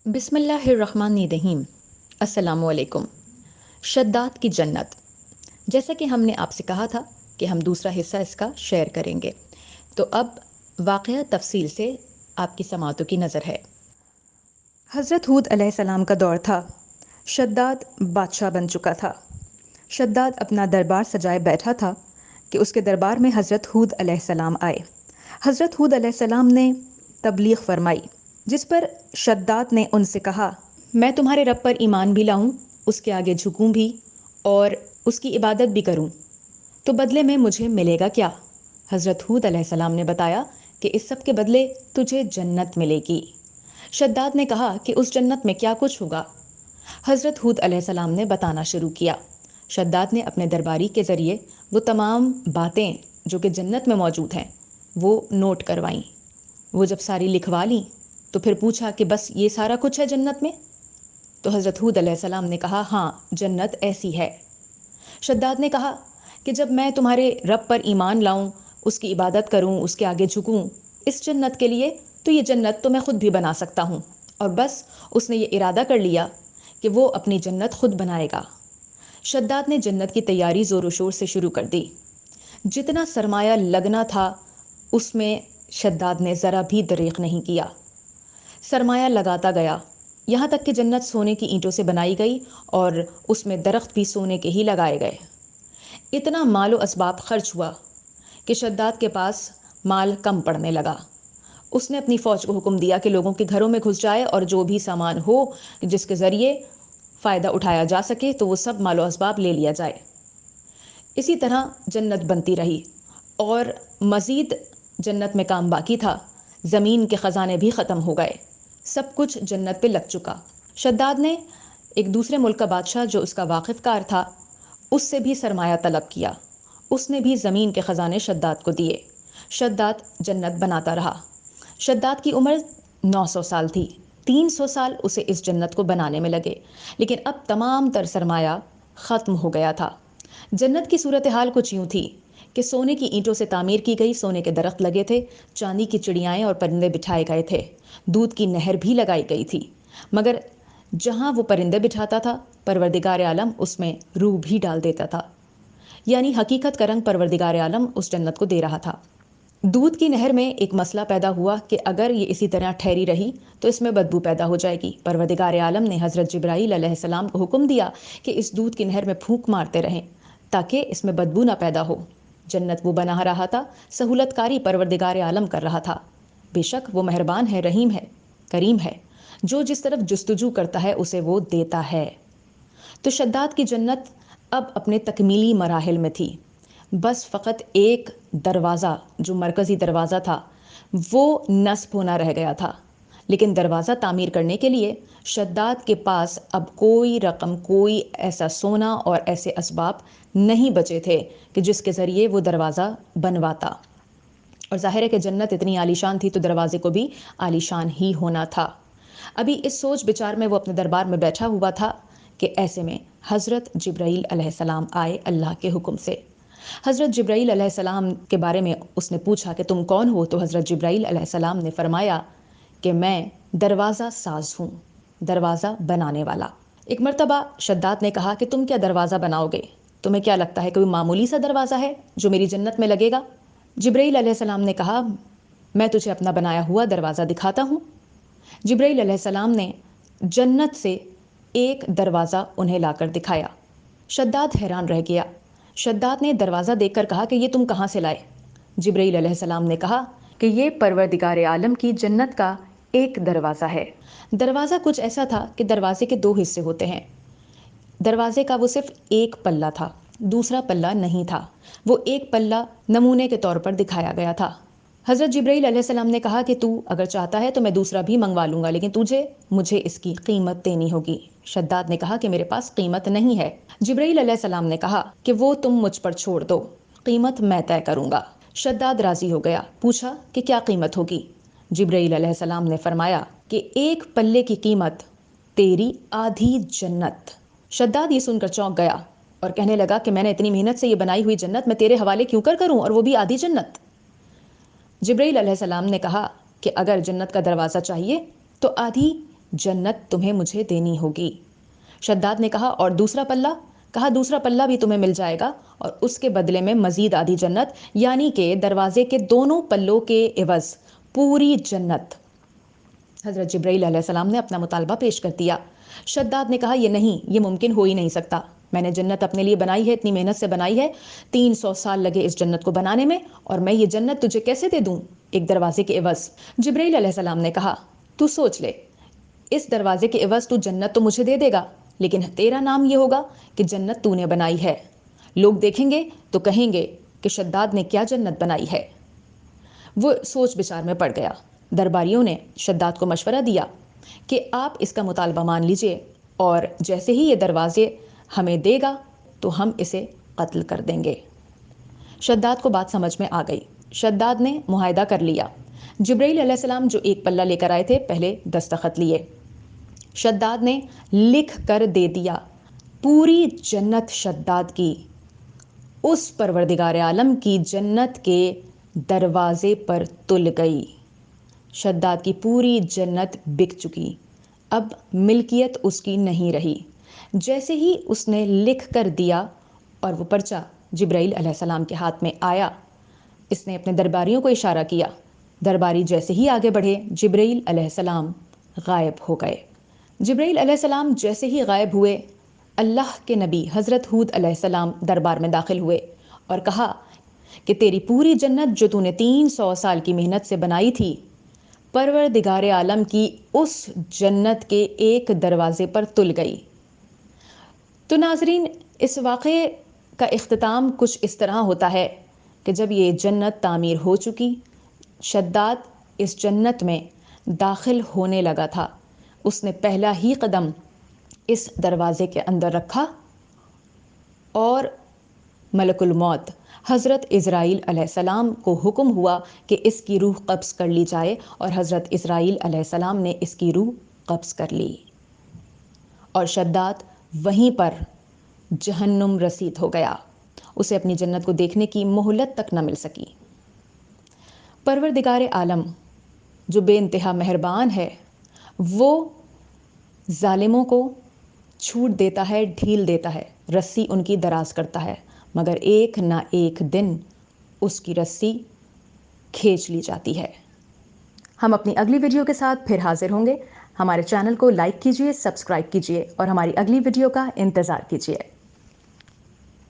बिस्मिल्लाहिर्रहमानिर्रहीम। अस्सलामु अलैकुम। शद्दाद की जन्नत। जैसा कि हमने आपसे कहा था कि हम दूसरा हिस्सा इसका शेयर करेंगे, तो अब वाक़या तफसील से आपकी समाअतों की नज़र है। हज़रत हूद अलैहिस्सलाम का दौर था। शद्दाद बादशाह बन चुका था। शद्दाद अपना दरबार सजाए बैठा था कि उसके दरबार में हज़रत हूद अलैहिस्सलाम आए। हज़रत हूद अलैहिस्सलाम ने तबलीग फरमाई, जिस पर शद्दाद ने उनसे कहा, मैं तुम्हारे रब पर ईमान भी लाऊं, उसके आगे झुकूं भी और उसकी इबादत भी करूं, तो बदले में मुझे मिलेगा क्या? हज़रत हूद अलैहिस्सलाम ने बताया कि इस सब के बदले तुझे जन्नत मिलेगी। शद्दाद ने कहा कि उस जन्नत में क्या कुछ होगा? हज़रत हूद अलैहिस्सलाम ने बताना शुरू किया। शद्दाद ने अपने दरबारी के ज़रिए वो तमाम बातें जो कि जन्नत में मौजूद हैं वो नोट करवाईं। वो जब सारी लिखवा ली तो फिर पूछा कि बस ये सारा कुछ है जन्नत में? तो हज़रत हूद अलैहिस्सलाम ने कहा, हाँ, जन्नत ऐसी है। शद्दाद ने कहा कि जब मैं तुम्हारे रब पर ईमान लाऊं, उसकी इबादत करूं, उसके आगे झुकूं, इस जन्नत के लिए तो ये जन्नत तो मैं खुद भी बना सकता हूं। और बस उसने ये इरादा कर लिया कि वो अपनी जन्नत खुद बनाएगा। शद्दाद ने जन्नत की तैयारी ज़ोर शोर से शुरू कर दी। जितना सरमाया लगना था उसमें शद्दाद ने ज़रा भी दरीग नहीं किया। सरमाया लगाता गया, यहाँ तक कि जन्नत सोने की ईंटों से बनाई गई और उसमें दरख्त भी सोने के ही लगाए गए। इतना मालो असबाब खर्च हुआ कि शद्दाद के पास माल कम पड़ने लगा। उसने अपनी फ़ौज को हुक्म दिया कि लोगों के घरों में घुस जाए और जो भी सामान हो जिसके ज़रिए फ़ायदा उठाया जा सके तो वो सब मालो असबाब ले लिया जाए। इसी तरह जन्नत बनती रही और मज़ीद जन्नत में काम बाकी था। ज़मीन के ख़जाने भी ख़त्म हो गए। सब कुछ जन्नत पे लग चुका। शद्दाद ने एक दूसरे मुल्क का बादशाह जो उसका वाकिफ़कार था उससे भी सरमाया तलब किया। उसने भी ज़मीन के ख़जाने शद्दाद को दिए। शद्दाद जन्नत बनाता रहा। शद्दाद की उम्र 900 साल थी। 300 साल उसे इस जन्नत को बनाने में लगे, लेकिन अब तमाम तर सरमाया ख़त्म हो गया था। जन्नत की सूरत हाल कुछ यूँ थी कि सोने की ईंटों से तामीर की गई, सोने के दरख्त लगे थे, चांदी की चिड़ियाएँ और परिंदे बिठाए गए थे, दूध की नहर भी लगाई गई थी। मगर जहाँ वो परिंदे बिठाता था, परवरदिगार आलम उसमें रूह भी डाल देता था। यानी हकीकत का रंग परवरदिगार आलम उस जन्नत को दे रहा था। दूध की नहर में एक मसला पैदा हुआ कि अगर ये इसी तरह ठहरी रही तो इसमें बदबू पैदा हो जाएगी। परवरदिगार आलम ने हज़रत जिब्राईल अलैहिस्सलाम को हुक्म दिया कि इस दूध की नहर में फूंक मारते रहें ताकि इसमें बदबू ना पैदा हो। जन्नत वो बना रहा था, सहूलतकारी परवरदिगार आलम कर रहा था। बेशक वो मेहरबान है, रहीम है, करीम है, जो जिस तरफ जुस्तजू करता है उसे वो देता है। तो शद्दाद की जन्नत अब अपने तकमीली मराहिल में थी। बस फ़कत एक दरवाज़ा जो मरकज़ी दरवाज़ा था वो नस्ब होना रह गया था। लेकिन दरवाज़ा तामीर करने के लिए शद्दाद के पास अब कोई रकम, कोई ऐसा सोना और ऐसे असबाब नहीं बचे थे कि जिसके ज़रिए वो दरवाज़ा बनवाता। और ज़ाहिर है कि जन्नत इतनी आलीशान थी तो दरवाज़े को भी आलीशान ही होना था। अभी इस सोच विचार में वो अपने दरबार में बैठा हुआ था कि ऐसे में हज़रत जिब्राईल अलैहिस्सलाम आए अल्लाह के हुक्म से। हज़रत जिब्राईल अलैहिस्सलाम के बारे में उसने पूछा कि तुम कौन हो? तो हज़रत जिब्राईल अलैहिस्सलाम ने फरमाया कि मैं दरवाज़ा साज हूँ, दरवाज़ा बनाने वाला। एक मर्तबा शद्दाद ने कहा कि तुम क्या दरवाज़ा बनाओगे? तुम्हें क्या लगता है कोई मामूली सा दरवाज़ा है जो मेरी जन्नत में लगेगा? जिब्राईल अलैहिस्सलाम ने कहा, मैं तुझे अपना बनाया हुआ दरवाज़ा दिखाता हूँ। जिब्राईल अलैहिस्सलाम ने जन्नत से एक दरवाज़ा उन्हें लाकर दिखाया। शद्दाद हैरान रह गया। शद्दाद ने दरवाज़ा देखकर कहा कि ये तुम कहाँ से लाए? जिब्राईल अलैहिस्सलाम ने कहा कि ये परवरदिगार आलम की जन्नत का एक दरवाज़ा है। दरवाज़ा कुछ ऐसा था कि दरवाजे के दो हिस्से होते हैं। दरवाजे का वो सिर्फ एक पल्ला था, दूसरा पल्ला नहीं था। वो एक पल्ला नमूने के तौर पर दिखाया गया था। हज़रत जिब्राईल अलैहिस्सलाम ने कहा कि तू अगर चाहता है तो मैं दूसरा भी मंगवा लूँगा, लेकिन मुझे इसकी कीमत देनी होगी। शद्दाद ने कहा कि मेरे पास कीमत नहीं है। जिब्राईल अलैहिस्सलाम ने कहा कि वो तुम मुझ पर छोड़ दो, कीमत मैं तय करूँगा। शद्दाद राज़ी हो गया। पूछा कि क्या कीमत होगी? जिब्राईल अलैहिस्सलाम ने फरमाया कि एक पल्ले की कीमत तेरी आधी जन्नत। शद्दाद ये सुनकर चौंक गया और कहने लगा कि मैंने इतनी मेहनत से ये बनाई हुई जन्नत मैं तेरे हवाले क्यों कर करूं, और वो भी आधी जन्नत। जिब्राईल अलैहिस्सलाम ने कहा कि अगर जन्नत का दरवाज़ा चाहिए तो आधी جنت تمہیں مجھے دینی ہوگی۔ شداد نے کہا اور دوسرا پلہ؟ کہا دوسرا پلہ بھی تمہیں مل جائے گا اور اس کے بدلے میں مزید آدھی جنت، یعنی کہ دروازے کے دونوں پلوں کے عوض پوری جنت۔ حضرت جبرائیل علیہ السلام نے اپنا مطالبہ پیش کر دیا۔ شداد نے کہا یہ نہیں، یہ ممکن ہو ہی نہیں سکتا۔ میں نے جنت اپنے لیے بنائی ہے، اتنی محنت سے بنائی ہے، 300 سال لگے اس جنت کو بنانے میں، اور میں یہ جنت تجھے کیسے دے دوں ایک دروازے کے عوض؟ جبرائیل علیہ السلام نے کہا تو سوچ لے، اس دروازے کے عوض تو جنت تو مجھے دے دے گا، لیکن تیرا نام یہ ہوگا کہ جنت تو نے بنائی ہے۔ لوگ دیکھیں گے تو کہیں گے کہ شداد نے کیا جنت بنائی ہے۔ وہ سوچ بچار میں پڑ گیا۔ درباریوں نے شداد کو مشورہ دیا کہ آپ اس کا مطالبہ مان لیجئے، اور جیسے ہی یہ دروازے ہمیں دے گا تو ہم اسے قتل کر دیں گے۔ شداد کو بات سمجھ میں آ گئی۔ شداد نے معاہدہ کر لیا۔ جبرائیل علیہ السلام جو ایک پلہ لے کر آئے تھے، پہلے دستخط لیے۔ شداد نے لکھ کر دے دیا، پوری جنت شداد کی، اس پروردگار عالم کی جنت کے دروازے پر تل گئی۔ شداد کی پوری جنت بک چکی، اب ملکیت اس کی نہیں رہی۔ جیسے ہی اس نے لکھ کر دیا اور وہ پرچہ جبرائیل علیہ السلام کے ہاتھ میں آیا، اس نے اپنے درباریوں کو اشارہ کیا۔ درباری جیسے ہی آگے بڑھے، جبرائیل علیہ السلام غائب ہو گئے۔ جبرائیل علیہ السلام جیسے ہی غائب ہوئے، اللہ کے نبی حضرت ہود علیہ السلام دربار میں داخل ہوئے اور کہا کہ تیری پوری جنت جو تو نے 300 سال کی محنت سے بنائی تھی، پروردگار عالم کی اس جنت کے ایک دروازے پر تل گئی۔ تو ناظرین، اس واقعے کا اختتام کچھ اس طرح ہوتا ہے کہ جب یہ جنت تعمیر ہو چکی، شداد اس جنت میں داخل ہونے لگا تھا، اس نے پہلا ہی قدم اس دروازے کے اندر رکھا اور ملک الموت حضرت عزرائیل علیہ السلام کو حکم ہوا کہ اس کی روح قبض کر لی جائے، اور حضرت عزرائیل علیہ السلام نے اس کی روح قبض کر لی، اور شداد وہیں پر جہنم رسید ہو گیا۔ اسے اپنی جنت کو دیکھنے کی مہلت تک نہ مل سکی۔ پروردگار عالم جو بے انتہا مہربان ہے، وہ ظالموں کو چھوٹ دیتا ہے، ڈھیل دیتا ہے، رسی ان کی دراز کرتا ہے، مگر ایک نہ ایک دن اس کی رسی کھینچ لی جاتی ہے۔ ہم اپنی اگلی ویڈیو کے ساتھ پھر حاضر ہوں گے۔ ہمارے چینل کو لائک کیجئے، سبسکرائب کیجئے اور ہماری اگلی ویڈیو کا انتظار کیجئے۔